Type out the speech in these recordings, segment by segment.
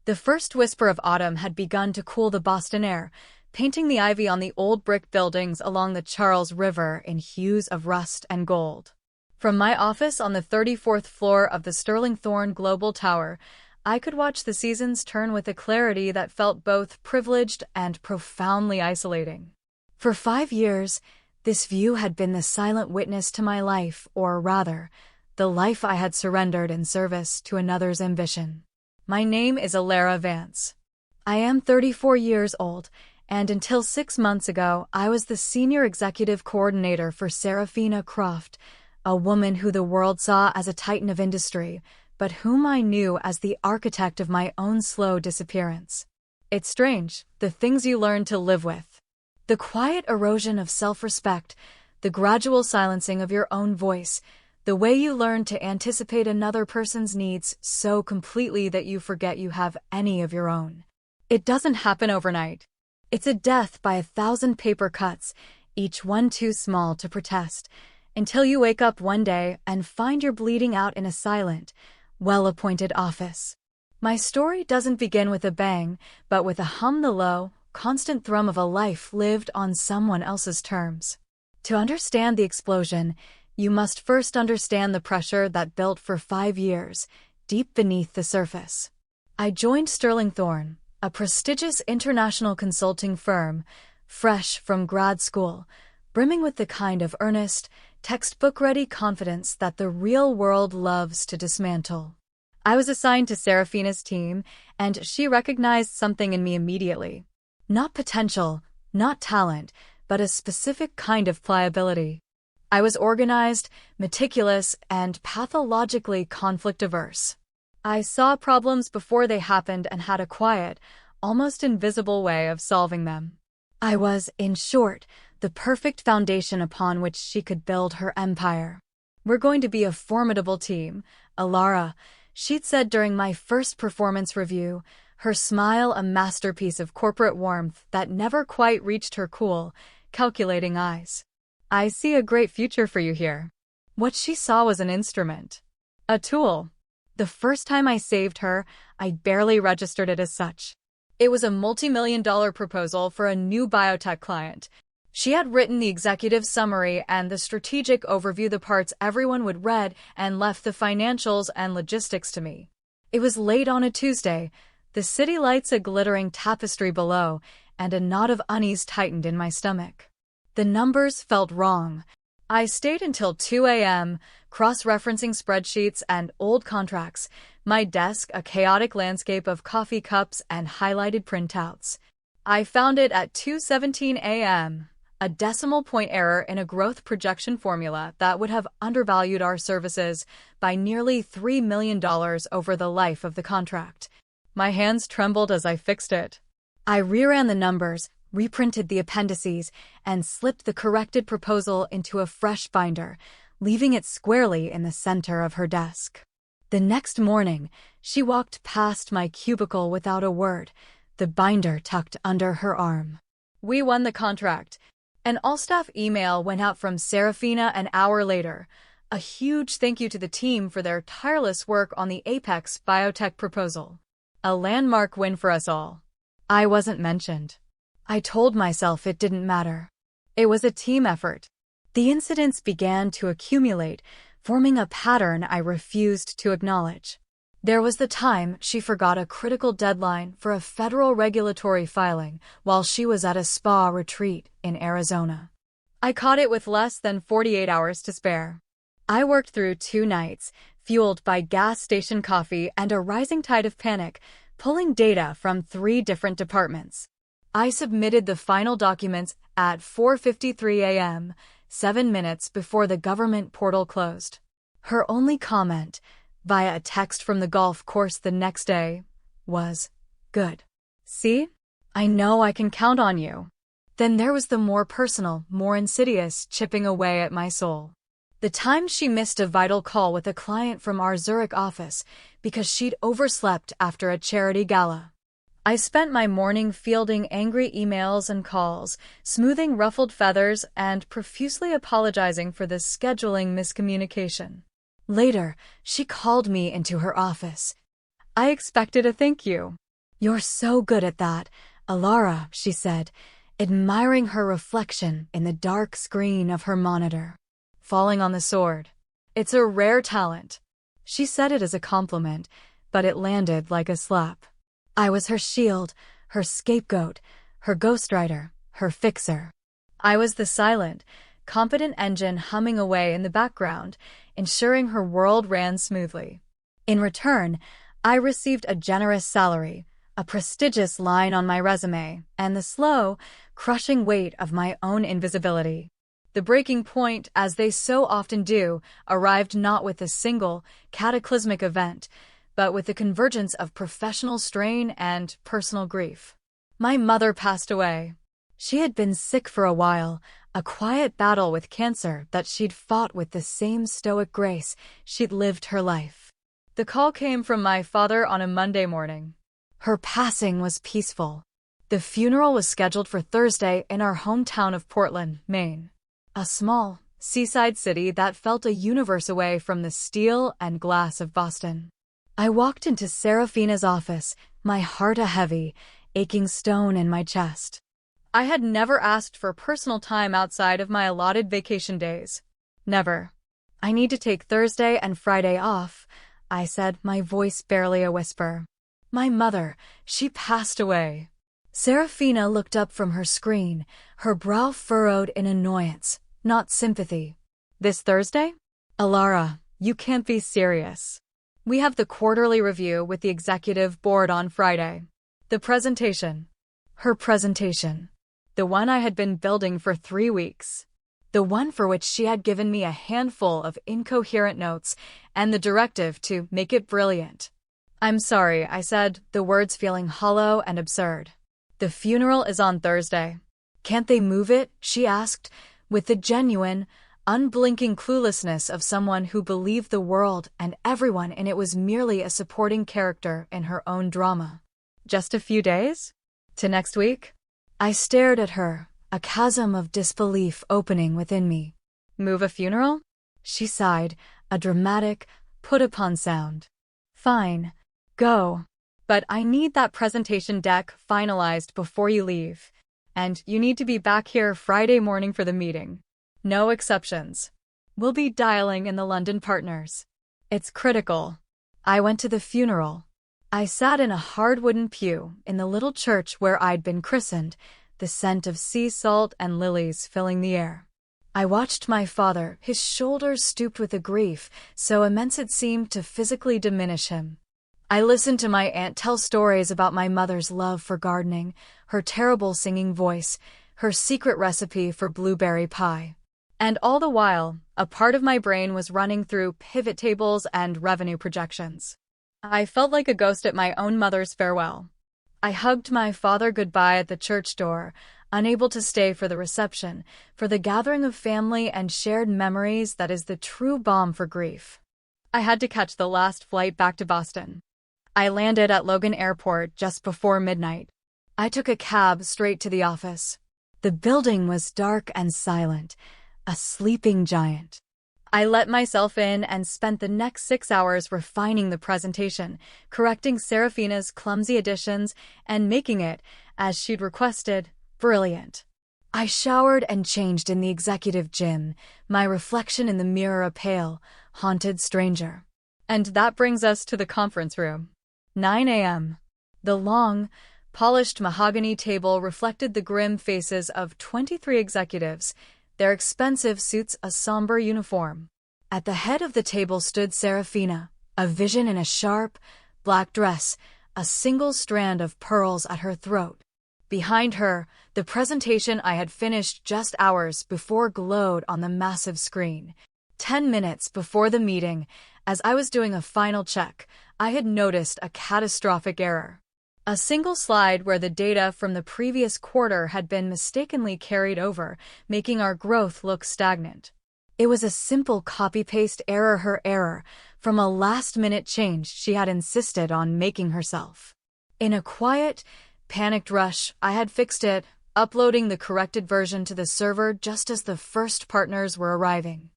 The first whisper of autumn had begun to cool the Boston air, painting the ivy on the old brick buildings along the Charles River in hues of rust and gold. From my office on the 34th floor of the Sterling Thorne Global Tower, I could watch the seasons turn with a clarity that felt both privileged and profoundly isolating. For 5 years, this view had been the silent witness to my life, or rather, the life I had surrendered in service to another's ambition. My name is Alara Vance. I am 34 years old, and until 6 months ago, I was the senior executive coordinator for Serafina Croft, a woman who the world saw as a titan of industry, but whom I knew as the architect of my own slow disappearance. It's strange, the things you learn to live with. The quiet erosion of self-respect, the gradual silencing of your own voice, the way you learn to anticipate another person's needs so completely that you forget you have any of your own. It doesn't happen overnight. It's a death by 1,000 paper cuts, each one too small to protest, until you wake up one day and find you're bleeding out in a silent, well-appointed office. My story doesn't begin with a bang, but with a hum the low, constant thrum of a life lived on someone else's terms. To understand the explosion, you must first understand the pressure that built for 5 years, deep beneath the surface. I joined Sterling Thorne, a prestigious international consulting firm, fresh from grad school, brimming with the kind of earnest, textbook-ready confidence that the real world loves to dismantle. I was assigned to Serafina's team, and she recognized something in me immediately. Not potential, not talent, but a specific kind of pliability. I was organized, meticulous, and pathologically conflict-averse. I saw problems before they happened and had a quiet, almost invisible way of solving them. I was, in short, the perfect foundation upon which she could build her empire. "We're going to be a formidable team, Alara," she'd said during my first performance review, her smile a masterpiece of corporate warmth that never quite reached her cool, calculating eyes. "I see a great future for you here." What she saw was an instrument. A tool. The first time I saved her, I barely registered it as such. It was a multi-million-dollar proposal for a new biotech client. She had written the executive summary and the strategic overview, the parts everyone would read, and left the financials and logistics to me. It was late on a Tuesday, the city lights a glittering tapestry below, and a knot of unease tightened in my stomach. The numbers felt wrong. I stayed until 2 a.m., cross-referencing spreadsheets and old contracts, my desk a chaotic landscape of coffee cups and highlighted printouts. I found it at 2:17 a.m., a decimal point error in a growth projection formula that would have undervalued our services by nearly $3 million over the life of the contract. My hands trembled as I fixed it. I reran the numbers, reprinted the appendices, and slipped the corrected proposal into a fresh binder, leaving it squarely in the center of her desk. The next morning, she walked past my cubicle without a word, the binder tucked under her arm. "We won the contract." An all-staff email went out from Serafina an hour later, a huge thank you to the team for their tireless work on the Apex biotech proposal. A landmark win for us all. I wasn't mentioned. I told myself it didn't matter. It was a team effort. The incidents began to accumulate, forming a pattern I refused to acknowledge. There was the time she forgot a critical deadline for a federal regulatory filing while she was at a spa retreat in Arizona. I caught it with less than 48 hours to spare. I worked through 2 nights, fueled by gas station coffee and a rising tide of panic, pulling data from 3 different departments. I submitted the final documents at 4:53 a.m., 7 minutes before the government portal closed. Her only comment, via a text from the golf course the next day, was, "Good. See? I know I can count on you." Then there was the more personal, more insidious chipping away at my soul. The time she missed a vital call with a client from our Zurich office because she'd overslept after a charity gala. I spent my morning fielding angry emails and calls, smoothing ruffled feathers, and profusely apologizing for the scheduling miscommunication. Later, she called me into her office. "I expected a thank you. "You're so good at that, Alara," she said, admiring her reflection in the dark screen of her monitor. "Falling on the sword. It's a rare talent." She said it as a compliment, but it landed like a slap. I was her shield, her scapegoat, her ghostwriter, her fixer. I was the silent, competent engine humming away in the background, ensuring her world ran smoothly. In return, I received a generous salary, a prestigious line on my resume, and the slow, crushing weight of my own invisibility. The breaking point, as they so often do, arrived not with a single, cataclysmic event, but with the convergence of professional strain and personal grief. My mother passed away. She had been sick for a while, a quiet battle with cancer that she'd fought with the same stoic grace she'd lived her life. The call came from my father on a Monday morning. Her passing was peaceful. The funeral was scheduled for Thursday in our hometown of Portland, Maine, a small, seaside city that felt a universe away from the steel and glass of Boston. I walked into Serafina's office, my heart a heavy, aching stone in my chest. I had never asked for personal time outside of my allotted vacation days. Never. "I need to take Thursday and Friday off," I said, my voice barely a whisper. "My mother, she passed away." Serafina looked up from her screen, her brow furrowed in annoyance, not sympathy. "This Thursday? Alara, you can't be serious. We have the quarterly review with the executive board on Friday. The presentation." Her presentation. The one I had been building for 3 weeks. The one for which she had given me a handful of incoherent notes and the directive to make it brilliant. "I'm sorry," I said, the words feeling hollow and absurd. "The funeral is on Thursday." "Can't they move it?" she asked, with the genuine, unblinking cluelessness of someone who believed the world and everyone in it was merely a supporting character in her own drama. "Just a few days? To next week?" I stared at her, a chasm of disbelief opening within me. "Move a funeral?" She sighed, a dramatic, put-upon sound. "Fine. Go. But I need that presentation deck finalized before you leave. And you need to be back here Friday morning for the meeting. No exceptions. We'll be dialing in the London partners. It's critical." I went to the funeral. I sat in a hard wooden pew in the little church where I'd been christened, the scent of sea salt and lilies filling the air. I watched my father, his shoulders stooped with a grief so immense it seemed to physically diminish him. I listened to my aunt tell stories about my mother's love for gardening, her terrible singing voice, her secret recipe for blueberry pie. And all the while, a part of my brain was running through pivot tables and revenue projections. I felt like a ghost at my own mother's farewell. I hugged my father goodbye at the church door, unable to stay for the reception, for the gathering of family and shared memories that is the true balm for grief. I had to catch the last flight back to Boston. I landed at Logan Airport just before midnight. I took a cab straight to the office. The building was dark and silent, a sleeping giant. I let myself in and spent the next 6 hours refining the presentation, correcting Serafina's clumsy additions, and making it, as she'd requested, brilliant. I showered and changed in the executive gym, my reflection in the mirror a pale, haunted stranger. And that brings us to the conference room. 9 a.m. The long, polished mahogany table reflected the grim faces of 23 executives, their expensive suits a somber uniform. At the head of the table stood Serafina, a vision in a sharp, black dress, a single strand of pearls at her throat. Behind her, the presentation I had finished just hours before glowed on the massive screen. 10 minutes before the meeting, as I was doing a final check, I had noticed a catastrophic error. A single slide where the data from the previous quarter had been mistakenly carried over, making our growth look stagnant. It was a simple copy-paste error, her error, from a last-minute change she had insisted on making herself. In a quiet, panicked rush, I had fixed it, uploading the corrected version to the server just as the first partners were arriving.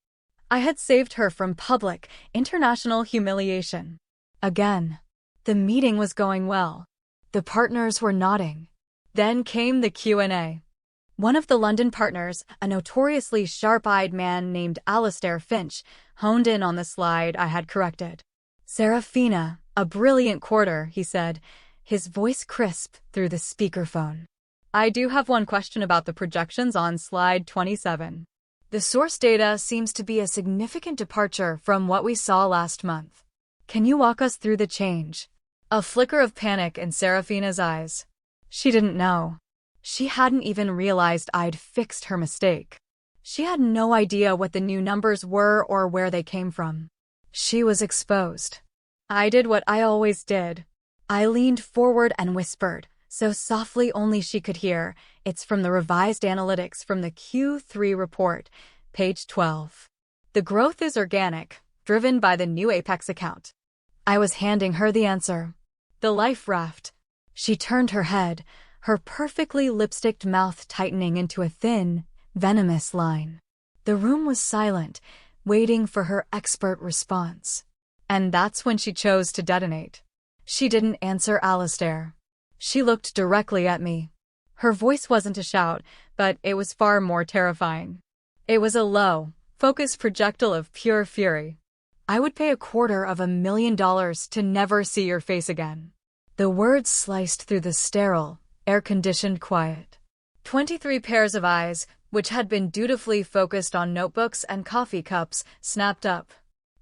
I had saved her from public, international humiliation. Again. The meeting was going well. The partners were nodding. Then came the Q&A. One of the London partners, a notoriously sharp-eyed man named Alastair Finch, honed in on the slide I had corrected. "Serafina, a brilliant quarter," he said, his voice crisp through the speakerphone. "I do have one question about the projections on slide 27. The source data seems to be a significant departure from what we saw last month. Can you walk us through the change?" A flicker of panic in Serafina's eyes. She didn't know. She hadn't even realized I'd fixed her mistake. She had no idea what the new numbers were or where they came from. She was exposed. I did what I always did. I leaned forward and whispered, so softly only she could hear, "It's from the revised analytics from the Q3 report, page 12. The growth is organic, driven by the new Apex account." I was handing her the answer. The life raft. She turned her head, her perfectly lipsticked mouth tightening into a thin, venomous line. The room was silent, waiting for her expert response. And that's when she chose to detonate. She didn't answer Alastair. She looked directly at me. Her voice wasn't a shout, but it was far more terrifying. It was a low, focused projectile of pure fury. "I would pay $250,000 to never see your face again." The words sliced through the sterile, air-conditioned quiet. 23 pairs of eyes, which had been dutifully focused on notebooks and coffee cups, snapped up.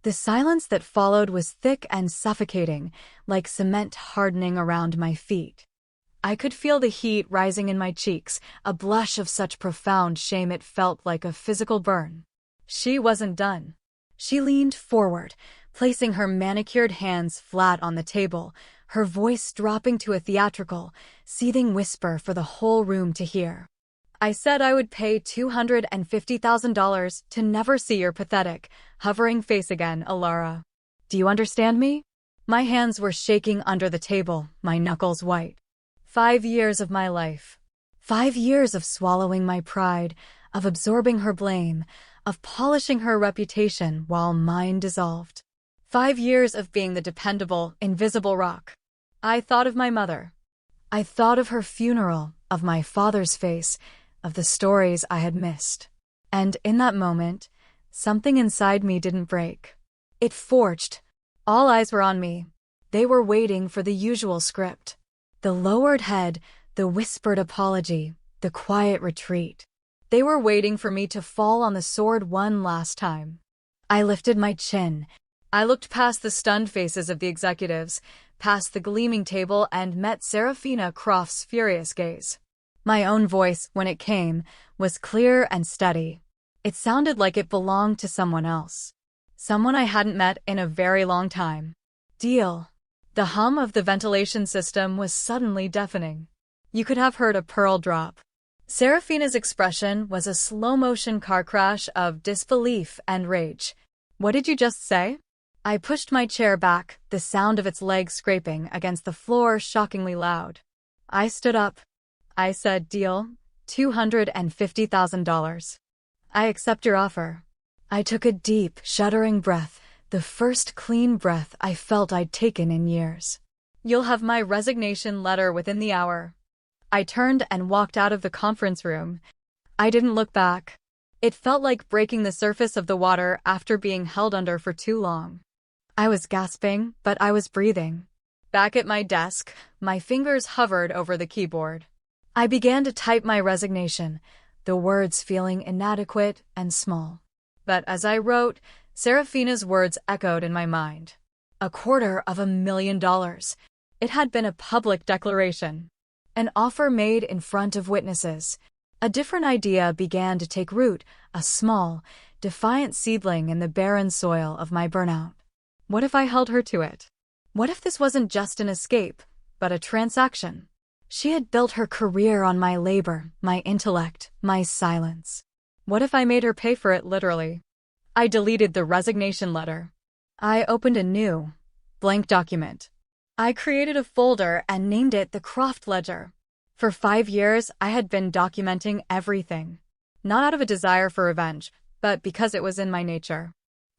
The silence that followed was thick and suffocating, like cement hardening around my feet. I could feel the heat rising in my cheeks, a blush of such profound shame it felt like a physical burn. She wasn't done. She leaned forward, placing her manicured hands flat on the table, her voice dropping to a theatrical, seething whisper for the whole room to hear. "I said I would pay $250,000 to never see your pathetic, hovering face again, Alara. Do you understand me?" My hands were shaking under the table, my knuckles white. 5 years of my life. 5 years of swallowing my pride, of absorbing her blame, of polishing her reputation while mine dissolved. 5 years of being the dependable, invisible rock. I thought of my mother. I thought of her funeral, of my father's face, of the stories I had missed. And in that moment, something inside me didn't break. It forged. All eyes were on me. They were waiting for the usual script. The lowered head, the whispered apology, the quiet retreat. They were waiting for me to fall on the sword one last time. I lifted my chin. I looked past the stunned faces of the executives, past the gleaming table, and met Serafina Croft's furious gaze. My own voice, when it came, was clear and steady. It sounded like it belonged to someone else. Someone I hadn't met in a very long time. "Deal." The hum of the ventilation system was suddenly deafening. You could have heard a pearl drop. Serafina's expression was a slow-motion car crash of disbelief and rage. "What did you just say?" I pushed my chair back, the sound of its legs scraping against the floor shockingly loud. I stood up. I said, "Deal, $250,000. I accept your offer." I took a deep, shuddering breath, the first clean breath I felt I'd taken in years. "You'll have my resignation letter within the hour." I turned and walked out of the conference room. I didn't look back. It felt like breaking the surface of the water after being held under for too long. I was gasping, but I was breathing. Back at my desk, my fingers hovered over the keyboard. I began to type my resignation, the words feeling inadequate and small. But as I wrote, Serafina's words echoed in my mind. $250,000. It had been a public declaration. An offer made in front of witnesses. A different idea began to take root, a small, defiant seedling in the barren soil of my burnout. What if I held her to it? What if this wasn't just an escape, but a transaction? She had built her career on my labor, my intellect, my silence. What if I made her pay for it literally? I deleted the resignation letter. I opened a new, blank document. I created a folder and named it the Croft Ledger. For 5 years, I had been documenting everything. Not out of a desire for revenge, but because it was in my nature.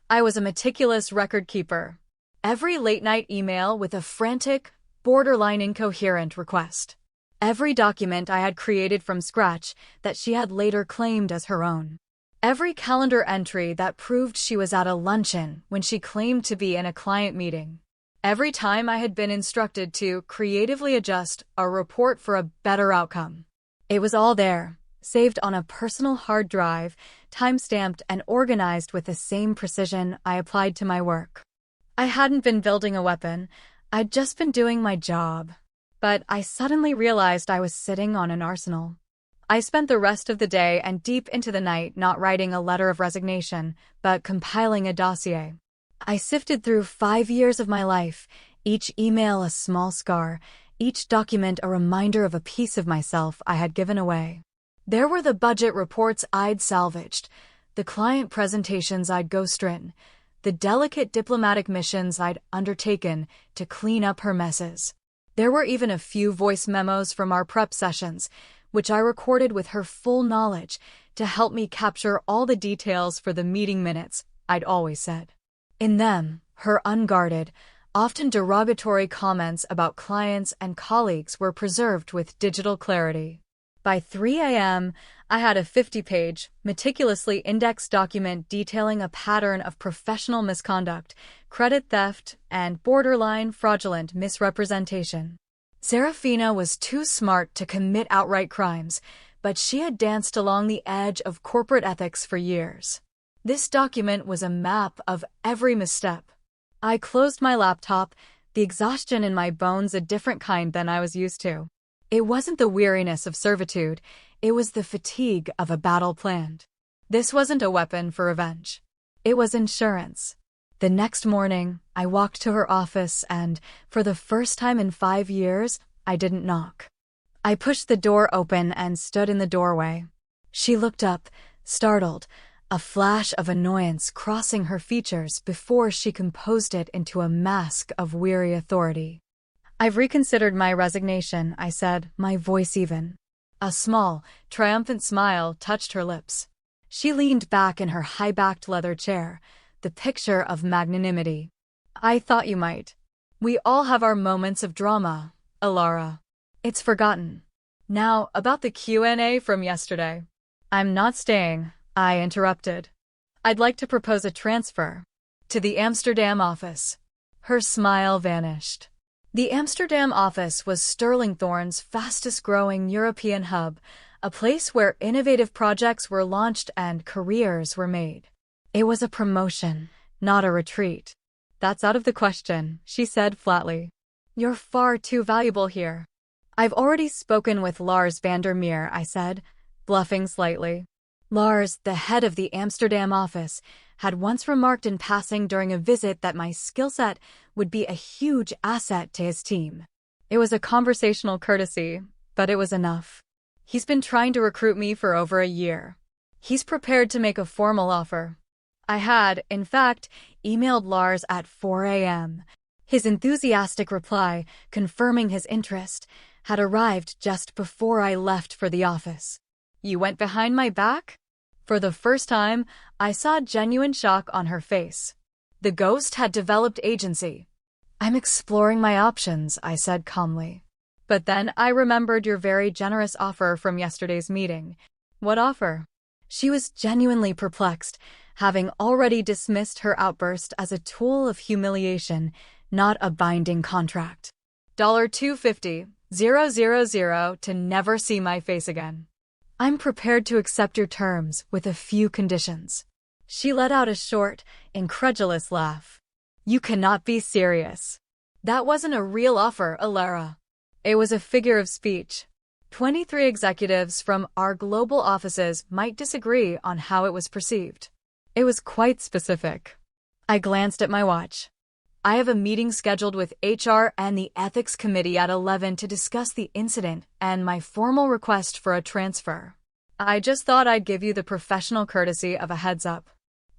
I was a meticulous record keeper. Every late-night email with a frantic, borderline incoherent request. Every document I had created from scratch that she had later claimed as her own. Every calendar entry that proved she was at a luncheon when she claimed to be in a client meeting. Every time I had been instructed to creatively adjust a report for a better outcome. It was all there, saved on a personal hard drive, time-stamped and organized with the same precision I applied to my work. I hadn't been building a weapon, I'd just been doing my job. But I suddenly realized I was sitting on an arsenal. I spent the rest of the day and deep into the night not writing a letter of resignation, but compiling a dossier. I sifted through 5 years of my life, each email a small scar, each document a reminder of a piece of myself I had given away. There were the budget reports I'd salvaged, the client presentations I'd ghostwritten, the delicate diplomatic missions I'd undertaken to clean up her messes. There were even a few voice memos from our prep sessions, which I recorded with her full knowledge to help me capture all the details for the meeting minutes I'd always said. In them, her unguarded, often derogatory comments about clients and colleagues were preserved with digital clarity. By 3 a.m., I had a 50-page, meticulously indexed document detailing a pattern of professional misconduct, credit theft, and borderline fraudulent misrepresentation. Serafina was too smart to commit outright crimes, but she had danced along the edge of corporate ethics for years. This document was a map of every misstep. I closed my laptop, the exhaustion in my bones a different kind than I was used to. It wasn't the weariness of servitude, it was the fatigue of a battle planned. This wasn't a weapon for revenge. It was insurance. The next morning, I walked to her office and, for the first time in 5 years, I didn't knock. I pushed the door open and stood in the doorway. She looked up, startled, a flash of annoyance crossing her features before she composed it into a mask of weary authority. "I've reconsidered my resignation," I said, my voice even. A small, triumphant smile touched her lips. She leaned back in her high-backed leather chair, the picture of magnanimity. "I thought you might. We all have our moments of drama, Alara. It's forgotten. Now, about the Q&A from yesterday." "I'm not staying," I interrupted. "I'd like to propose a transfer to the Amsterdam office." Her smile vanished. The Amsterdam office was Sterlingthorne's fastest-growing European hub, a place where innovative projects were launched and careers were made. It was a promotion, not a retreat. "That's out of the question," she said flatly. "You're far too valuable here." "I've already spoken with Lars Vandermeer," I said, bluffing slightly. Lars, the head of the Amsterdam office, had once remarked in passing during a visit that my skill set would be a huge asset to his team. It was a conversational courtesy, but it was enough. He's been trying to recruit me for over a year. He's prepared to make a formal offer. I had, in fact, emailed Lars at 4 a.m. His enthusiastic reply, confirming his interest, had arrived just before I left for the office. "You went behind my back?" For the first time, I saw genuine shock on her face. The ghost had developed agency. "I'm exploring my options," I said calmly. "But then I remembered your very generous offer from yesterday's meeting." "What offer?" She was genuinely perplexed, having already dismissed her outburst as a tool of humiliation, not a binding contract. $250,000 to never see my face again. "I'm prepared to accept your terms with a few conditions." She let out a short, incredulous laugh. "You cannot be serious. That wasn't a real offer, Alara." It was a figure of speech. 23 executives from our global offices might disagree on how it was perceived. It was quite specific. I glanced at my watch. "I have a meeting scheduled with HR and the Ethics Committee at 11 to discuss the incident and my formal request for a transfer. I just thought I'd give you the professional courtesy of a heads up."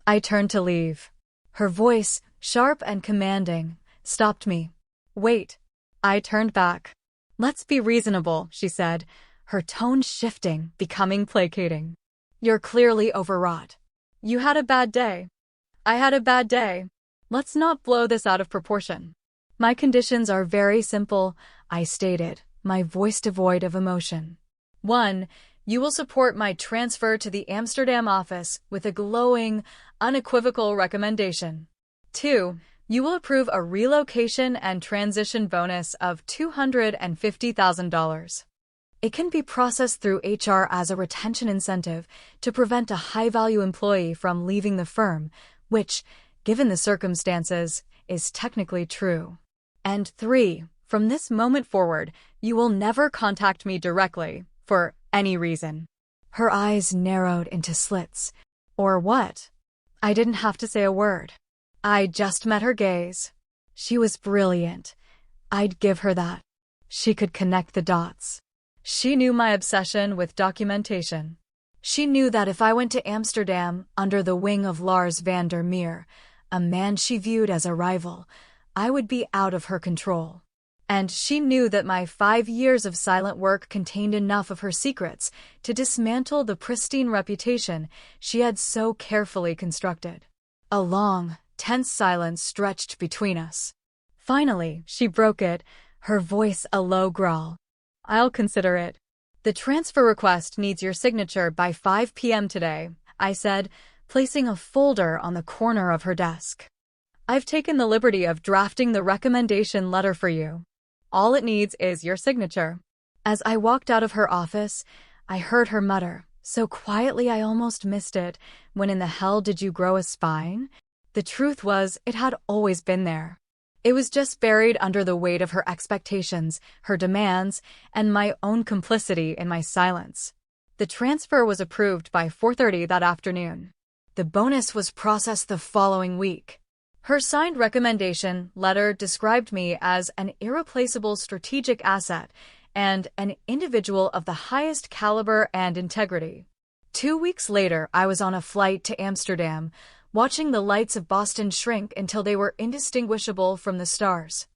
I turned to leave. Her voice, sharp and commanding, stopped me. "Wait." I turned back. "Let's be reasonable," she said, her tone shifting, becoming placating. "You're clearly overwrought. You had a bad day. I had a bad day. Let's not blow this out of proportion." My conditions are very simple, I stated, my voice devoid of emotion. 1. You will support my transfer to the Amsterdam office with a glowing, unequivocal recommendation. 2. You will approve a relocation and transition bonus of $250,000. It can be processed through HR as a retention incentive to prevent a high-value employee from leaving the firm, which, given the circumstances, is technically true. And 3. From this moment forward, you will never contact me directly, for any reason. Her eyes narrowed into slits. Or what? I didn't have to say a word. I just met her gaze. She was brilliant. I'd give her that. She could connect the dots. She knew my obsession with documentation. She knew that if I went to Amsterdam under the wing of Lars van der Meer, a man she viewed as a rival, I would be out of her control. And she knew that my 5 years of silent work contained enough of her secrets to dismantle the pristine reputation she had so carefully constructed. A long, tense silence stretched between us. Finally, she broke it, her voice a low growl. I'll consider it. The transfer request needs your signature by 5 p.m. today, I said, placing a folder on the corner of her desk. I've taken the liberty of drafting the recommendation letter for you. All it needs is your signature. As I walked out of her office, I heard her mutter, so quietly I almost missed it, when in the hell did you grow a spine? The truth was, it had always been there. It was just buried under the weight of her expectations, her demands, and my own complicity in my silence. The transfer was approved by 4:30 that afternoon. The bonus was processed the following week. Her signed recommendation letter described me as an irreplaceable strategic asset and an individual of the highest caliber and integrity. 2 weeks later, I was on a flight to Amsterdam, watching the lights of Boston shrink until they were indistinguishable from the stars.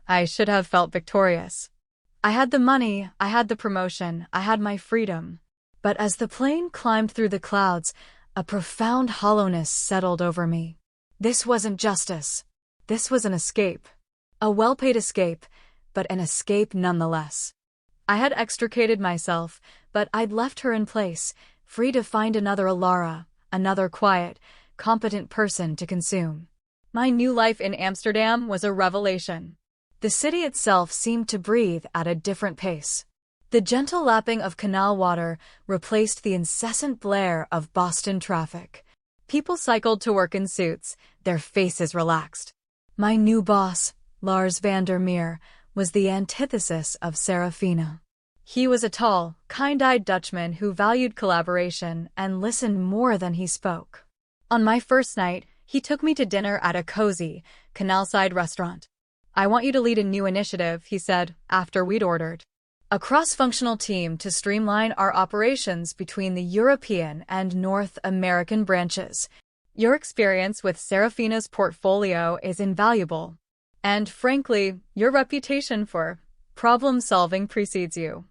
I should have felt victorious. I had the money, I had the promotion, I had my freedom. But as the plane climbed through the clouds, a profound hollowness settled over me. This wasn't justice. This was an escape. A well-paid escape, but an escape nonetheless. I had extricated myself, but I'd left her in place, free to find another Alara, another quiet, competent person to consume. My new life in Amsterdam was a revelation. The city itself seemed to breathe at a different pace. The gentle lapping of canal water replaced the incessant blare of Boston traffic. People cycled to work in suits, their faces relaxed. My new boss, Lars van der Meer, was the antithesis of Serafina. He was a tall, kind-eyed Dutchman who valued collaboration and listened more than he spoke. On my first night, he took me to dinner at a cozy, canal-side restaurant. I want you to lead a new initiative, he said, after we'd ordered. A cross-functional team to streamline our operations between the European and North American branches. Your experience with Serafina's portfolio is invaluable. And frankly, your reputation for problem-solving precedes you.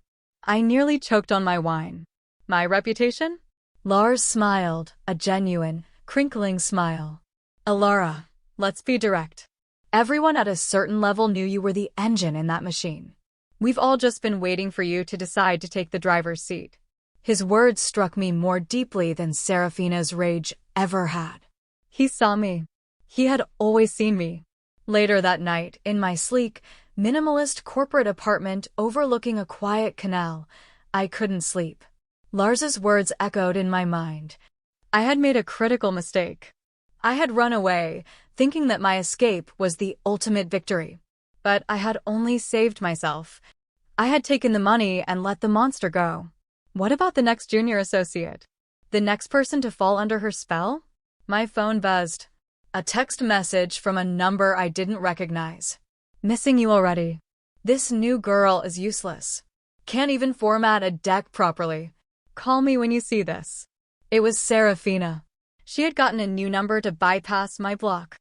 I nearly choked on my wine. My reputation? Lars smiled, a genuine, crinkling smile. Alara, let's be direct. Everyone at a certain level knew you were the engine in that machine. We've all just been waiting for you to decide to take the driver's seat. His words struck me more deeply than Serafina's rage ever had. He saw me. He had always seen me. Later that night, in my sleek, minimalist corporate apartment overlooking a quiet canal, I couldn't sleep. Lars's words echoed in my mind. I had made a critical mistake. I had run away, thinking that my escape was the ultimate victory. But I had only saved myself. I had taken the money and let the monster go. What about the next junior associate? The next person to fall under her spell? My phone buzzed. A text message from a number I didn't recognize. Missing you already. This new girl is useless. Can't even format a deck properly. Call me when you see this. It was Serafina. She had gotten a new number to bypass my block.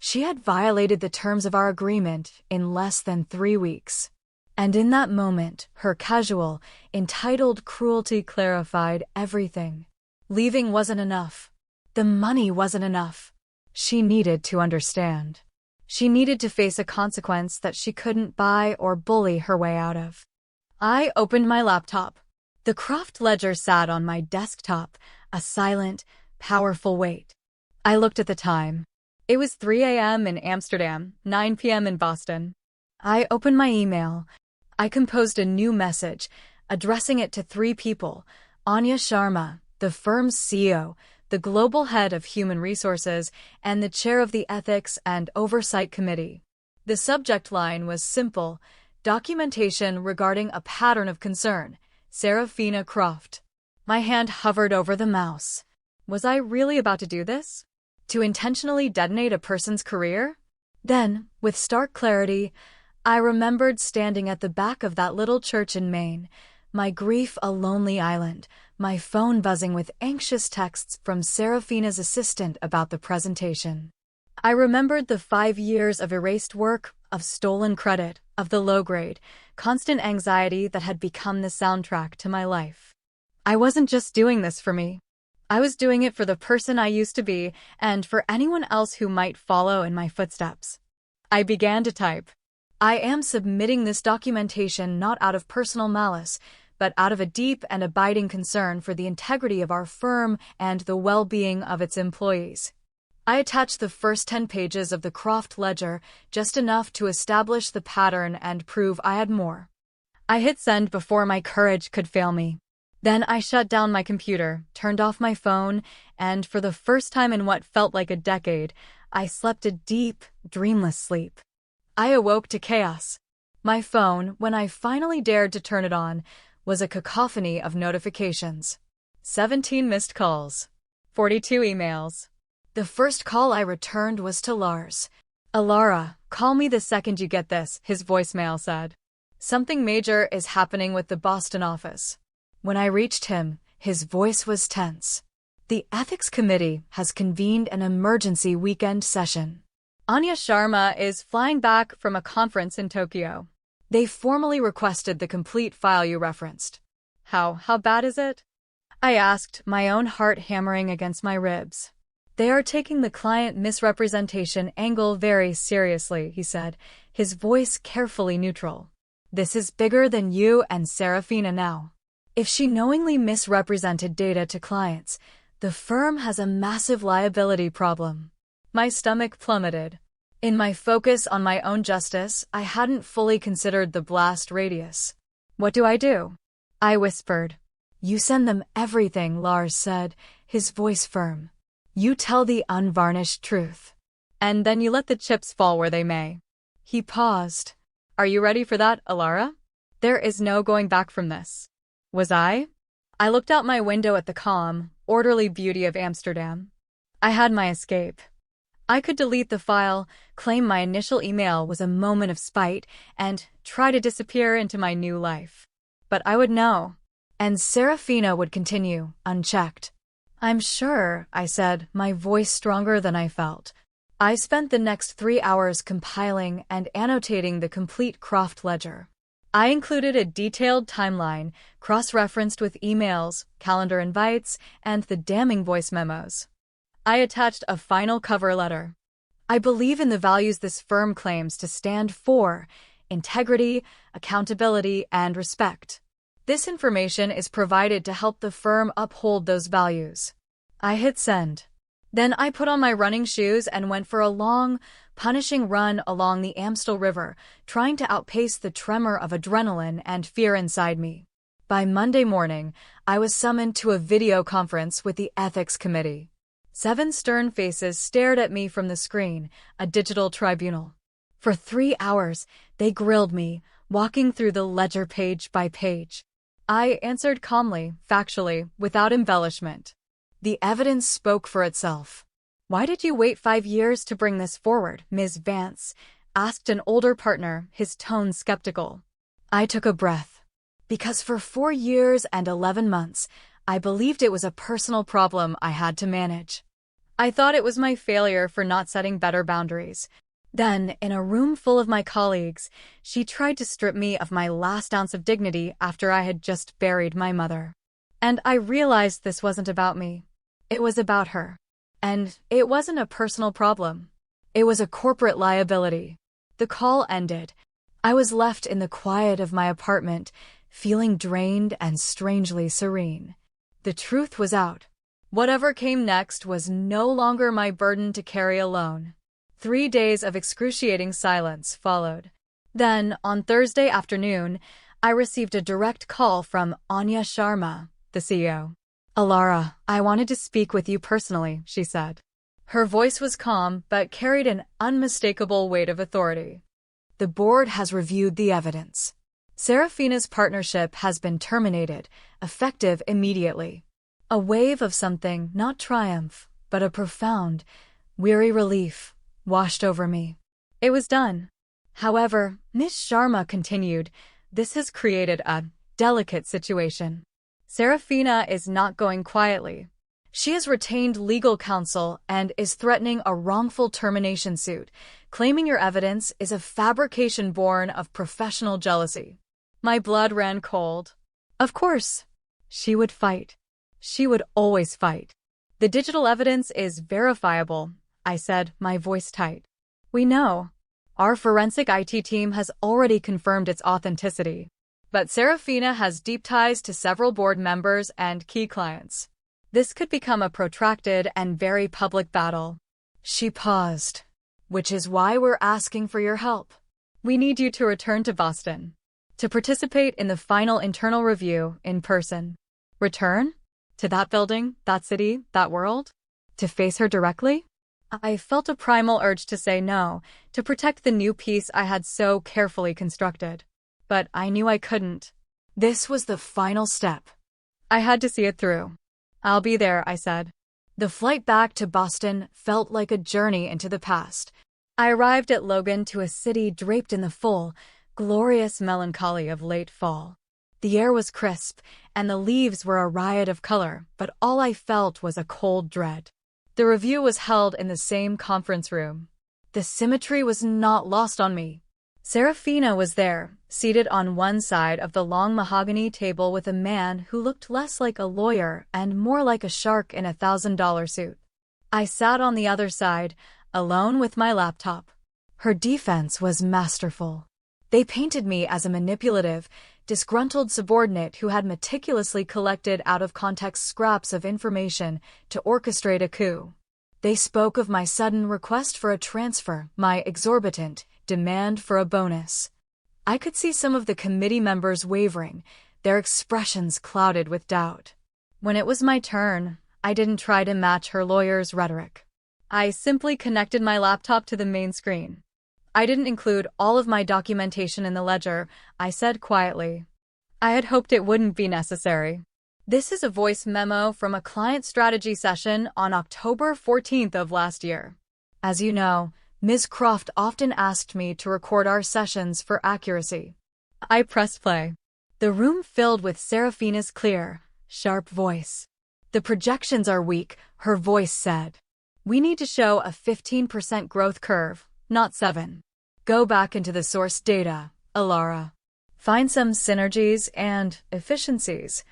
She had violated the terms of our agreement in less than 3 weeks. And in that moment, her casual, entitled cruelty clarified everything. Leaving wasn't enough. The money wasn't enough. She needed to understand. She needed to face a consequence that she couldn't buy or bully her way out of. I opened my laptop. The Croft ledger sat on my desktop, a silent, powerful weight. I looked at the time. It was 3 a.m. in Amsterdam, 9 p.m. in Boston. I opened my email. I composed a new message, addressing it to 3 people: Anya Sharma, the firm's CEO, the global head of human resources, and the chair of the Ethics and Oversight Committee. The subject line was simple: documentation regarding a pattern of concern, Serafina Croft. My hand hovered over the mouse. Was I really about to do this? To intentionally detonate a person's career? Then, with stark clarity, I remembered standing at the back of that little church in Maine, my grief a lonely island, my phone buzzing with anxious texts from Serafina's assistant about the presentation. I remembered the 5 years of erased work, of stolen credit, of the low grade, constant anxiety that had become the soundtrack to my life. I wasn't just doing this for me. I was doing it for the person I used to be and for anyone else who might follow in my footsteps. I began to type. I am submitting this documentation not out of personal malice, but out of a deep and abiding concern for the integrity of our firm and the well-being of its employees. I attached the first 10 pages of the Croft ledger, just enough to establish the pattern and prove I had more. I hit send before my courage could fail me. Then I shut down my computer, turned off my phone, and for the first time in what felt like a decade, I slept a deep, dreamless sleep. I awoke to chaos. My phone, when I finally dared to turn it on, was a cacophony of notifications. 17 missed calls. 42 emails. The first call I returned was to Lars. Alara, call me the second you get this, his voicemail said. Something major is happening with the Boston office. When I reached him, his voice was tense. The Ethics Committee has convened an emergency weekend session. Anya Sharma is flying back from a conference in Tokyo. They formally requested the complete file you referenced. How bad is it? I asked, my own heart hammering against my ribs. They are taking the client misrepresentation angle very seriously, he said, his voice carefully neutral. This is bigger than you and Serafina now. If she knowingly misrepresented data to clients, the firm has a massive liability problem. My stomach plummeted. In my focus on my own justice, I hadn't fully considered the blast radius. What do I do? I whispered. You send them everything, Lars said, his voice firm. You tell the unvarnished truth. And then you let the chips fall where they may. He paused. Are you ready for that, Alara? There is no going back from this. Was I? I looked out my window at the calm, orderly beauty of Amsterdam. I had my escape. I could delete the file, claim my initial email was a moment of spite, and try to disappear into my new life. But I would know. And Serafina would continue, unchecked. I'm sure, I said, my voice stronger than I felt. I spent the next 3 hours compiling and annotating the complete Croft ledger. I included a detailed timeline, cross-referenced with emails, calendar invites, and the damning voice memos. I attached a final cover letter. I believe in the values this firm claims to stand for: integrity, accountability, and respect. This information is provided to help the firm uphold those values. I hit send. Then I put on my running shoes and went for a long, punishing run along the Amstel River, trying to outpace the tremor of adrenaline and fear inside me. By Monday morning, I was summoned to a video conference with the Ethics Committee. 7 stern faces stared at me from the screen, a digital tribunal. For 3 hours, they grilled me, walking through the ledger page by page. I answered calmly, factually, without embellishment. The evidence spoke for itself. Why did you wait 5 years to bring this forward, Ms. Vance? Asked an older partner, his tone skeptical. I took a breath. Because for 4 years and 11 months, I believed it was a personal problem I had to manage. I thought it was my failure for not setting better boundaries. Then, in a room full of my colleagues, she tried to strip me of my last ounce of dignity after I had just buried my mother. And I realized this wasn't about me. It was about her. And it wasn't a personal problem. It was a corporate liability. The call ended. I was left in the quiet of my apartment, feeling drained and strangely serene. The truth was out. Whatever came next was no longer my burden to carry alone. 3 days of excruciating silence followed. Then, on Thursday afternoon, I received a direct call from Anya Sharma, the CEO. "Alara, I wanted to speak with you personally," she said. Her voice was calm but carried an unmistakable weight of authority. "The board has reviewed the evidence. Serafina's partnership has been terminated, effective immediately." A wave of something, not triumph, but a profound, weary relief, washed over me. It was done. However, Ms. Sharma continued, "This has created a delicate situation. Serafina is not going quietly. She has retained legal counsel and is threatening a wrongful termination suit, claiming your evidence is a fabrication born of professional jealousy." My blood ran cold. Of course. She would fight. She would always fight. "The digital evidence is verifiable," I said, my voice tight. "We know. Our forensic IT team has already confirmed its authenticity. But Serafina has deep ties to several board members and key clients. This could become a protracted and very public battle." She paused. "Which is why we're asking for your help. We need you to return to Boston, to participate in the final internal review in person." Return? To that building, that city, that world? To face her directly? I felt a primal urge to say no, to protect the new peace I had so carefully constructed. But I knew I couldn't. This was the final step. I had to see it through. "I'll be there," I said. The flight back to Boston felt like a journey into the past. I arrived at Logan to a city draped in the full, glorious melancholy of late fall. The air was crisp, and the leaves were a riot of color, but all I felt was a cold dread. The review was held in the same conference room. The symmetry was not lost on me. Serafina was there, seated on one side of the long mahogany table with a man who looked less like a lawyer and more like a shark in $1,000 suit. I sat on the other side, alone with my laptop. Her defense was masterful. They painted me as a manipulative, disgruntled subordinate who had meticulously collected out-of-context scraps of information to orchestrate a coup. They spoke of my sudden request for a transfer, my exorbitant demand for a bonus. I could see some of the committee members wavering, their expressions clouded with doubt. When it was my turn, I didn't try to match her lawyer's rhetoric. I simply connected my laptop to the main screen. I didn't include all of my documentation in the ledger, I said quietly. I had hoped it wouldn't be necessary. This is a voice memo from a client strategy session on October 14th of last year. As you know, Ms. Croft often asked me to record our sessions for accuracy. I pressed play. The room filled with Serafina's clear, sharp voice. "The projections are weak," her voice said. "We need to show a 15% growth curve, not 7. Go back into the source data, Alara. Find some synergies and efficiencies.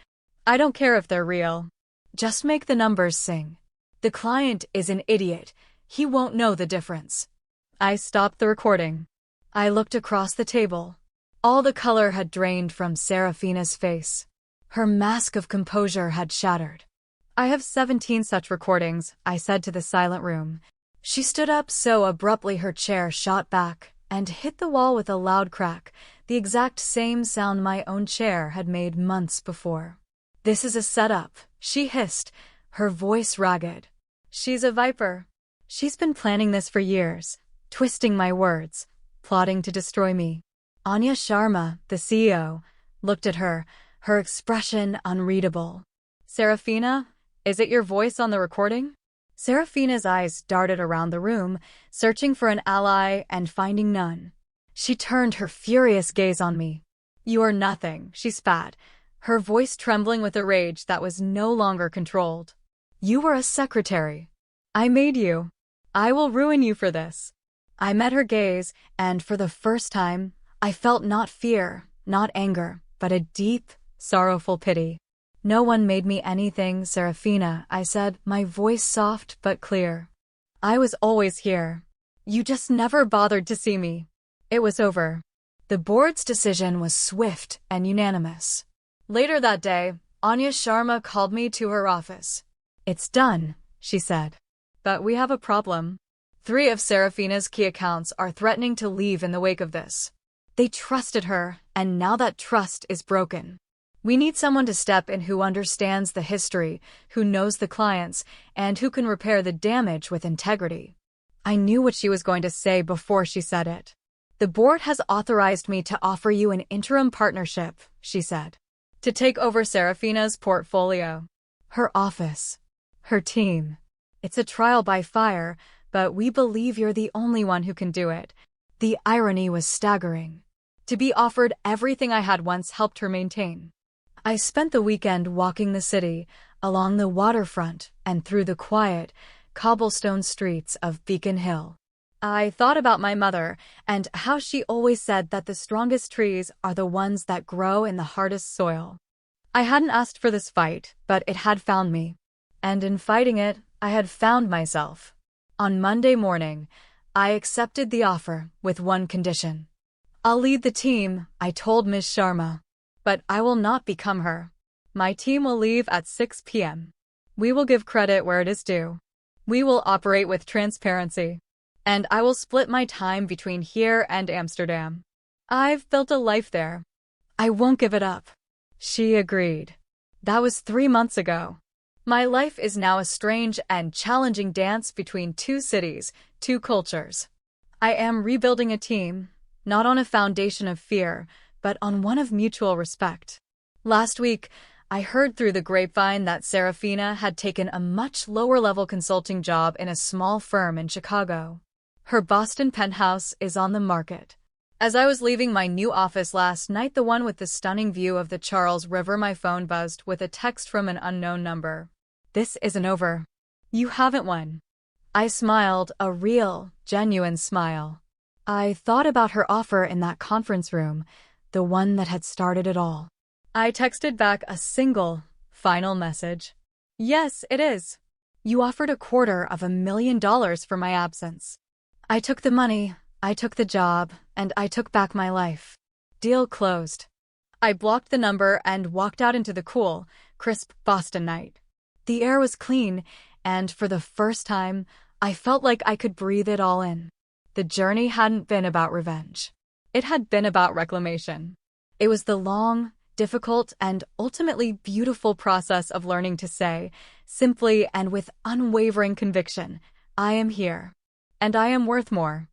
I don't care if they're real. Just make the numbers sing. The client is an idiot. He won't know the difference." I stopped the recording. I looked across the table. All the color had drained from Serafina's face. Her mask of composure had shattered. "I have 17 such recordings," I said to the silent room. She stood up so abruptly her chair shot back and hit the wall with a loud crack, the exact same sound my own chair had made months before. "This is a setup," she hissed, her voice ragged. "She's a viper. She's been planning this for years, twisting my words, plotting to destroy me." Anya Sharma, the CEO, looked at her, her expression unreadable. "Serafina, is it your voice on the recording?" Serafina's eyes darted around the room, searching for an ally and finding none. She turned her furious gaze on me. "You are nothing," she spat, her voice trembling with a rage that was no longer controlled. "You were a secretary. I made you. I will ruin you for this." I met her gaze, and for the first time, I felt not fear, not anger, but a deep, sorrowful pity. "No one made me anything, Serafina," I said, my voice soft but clear. "I was always here. You just never bothered to see me. It was over. The board's decision was swift and unanimous. Later that day, Anya Sharma called me to her office. It's done, she said. But we have a problem. 3 of Serafina's key accounts are threatening to leave in the wake of this. They trusted her, and now that trust is broken. We need someone to step in who understands the history, who knows the clients, and who can repair the damage with integrity. I knew what she was going to say before she said it. The board has authorized me to offer you an interim partnership, she said, to take over Serafina's portfolio. Her office. Her team. It's a trial by fire, but we believe you're the only one who can do it. The irony was staggering. To be offered everything I had once helped her maintain. I spent the weekend walking the city, along the waterfront and through the quiet, cobblestone streets of Beacon Hill. I thought about my mother and how she always said that the strongest trees are the ones that grow in the hardest soil. I hadn't asked for this fight, but it had found me. And in fighting it, I had found myself. On Monday morning, I accepted the offer with one condition. I'll lead the team, I told Ms. Sharma. But I will not become her. My team will leave at 6 p.m. We will give credit where it is due. We will operate with transparency. And I will split my time between here and Amsterdam. I've built a life there. I won't give it up. She agreed. That was 3 months ago. My life is now a strange and challenging dance between 2 cities, 2 cultures. I am rebuilding a team, not on a foundation of fear, but on one of mutual respect. Last week, I heard through the grapevine that Serafina had taken a much lower-level consulting job in a small firm in Chicago. Her Boston penthouse is on the market. As I was leaving my new office last night, the one with the stunning view of the Charles River, my phone buzzed with a text from an unknown number. This isn't over. You haven't won. I smiled, a real, genuine smile. I thought about her offer in that conference room, the one that had started it all. I texted back a single, final message. Yes, it is. You offered $250,000 for my absence. I took the money, I took the job, and I took back my life. Deal closed. I blocked the number and walked out into the cool, crisp Boston night. The air was clean, and for the first time, I felt like I could breathe it all in. The journey hadn't been about revenge. It had been about reclamation. It was the long, difficult, and ultimately beautiful process of learning to say, simply and with unwavering conviction, I am here. And I am worth more.